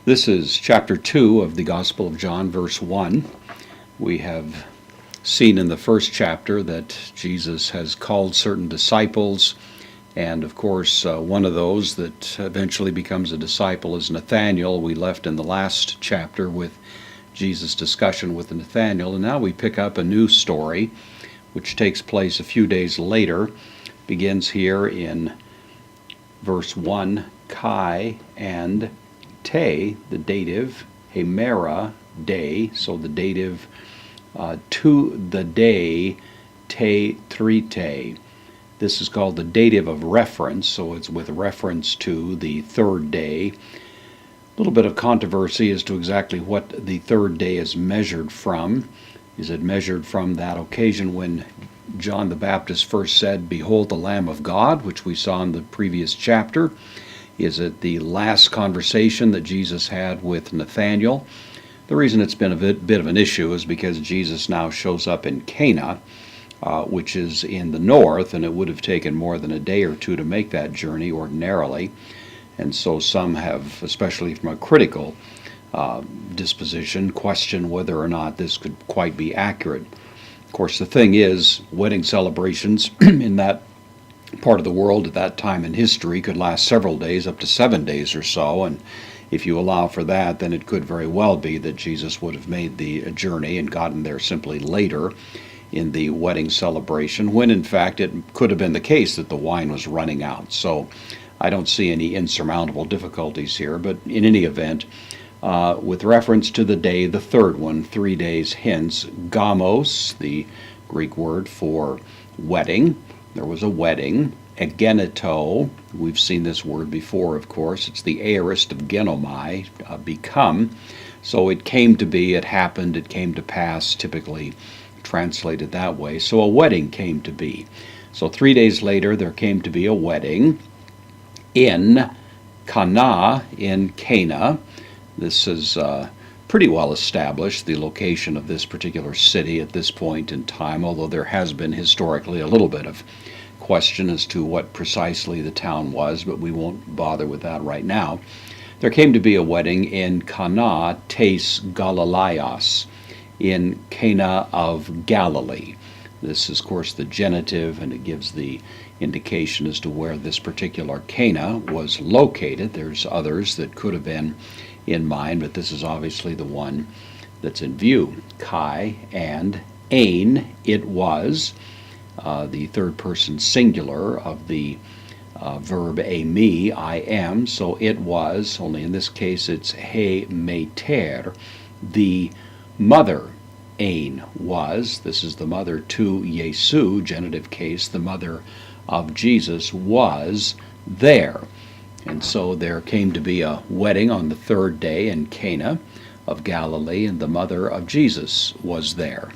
This is chapter 2 of the Gospel of John, verse 1. We have seen in the first chapter that Jesus has called certain disciples, and of course one of those that eventually becomes a disciple is Nathanael. We left in the last chapter with Jesus' discussion with Nathanael, and now we pick up a new story which takes place a few days later. Begins here in verse 1, Kai and te, the dative, hemera, day, so the dative to the day, te trite. This is called the dative of reference, so it's with reference to the third day. A little bit of controversy as to exactly what the third day is measured from. Is it measured from that occasion when John the Baptist first said, "Behold the Lamb of God," which we saw in the previous chapter? Is it the last conversation that Jesus had with Nathanael? The reason it's been a bit of an issue is because Jesus now shows up in Cana, which is in the north, and it would have taken more than a day or two to make that journey ordinarily. And so some have, especially from a critical disposition, questioned whether or not this could quite be accurate. Of course, the thing is, wedding celebrations in that part of the world at that time in history could last several days, up to 7 days or so, and if you allow for that, then it could very well be that Jesus would have made the journey and gotten there simply later in the wedding celebration, when in fact it could have been the case that the wine was running out. So I don't see any insurmountable difficulties here, but in any event, with reference to the day, the third one, 3 days hence, gamos, the Greek word for wedding. There was a wedding. Egeneto, we've seen this word before, of course. It's the aorist of genomai, become. So it came to be, it happened, it came to pass, typically translated that way. So a wedding came to be. So 3 days later, there came to be a wedding in Cana, in Cana. This is pretty well established, the location of this particular city at this point in time, although there has been historically a little bit of question as to what precisely the town was, but we won't bother with that right now. There came to be a wedding in Cana tes Galileas, in Cana of Galilee. This is, of course, the genitive, and it gives the indication as to where this particular Cana was located. There's others that could have been in mind, but this is obviously the one that's in view. Kai and ein, it was, the third person singular of the verb eimi, I am, so it was, only in this case it's he meter, the mother. Ein was, this is the mother to Yesu, genitive case, the mother of Jesus was there. And so there came to be a wedding on the third day in Cana of Galilee, and the mother of Jesus was there.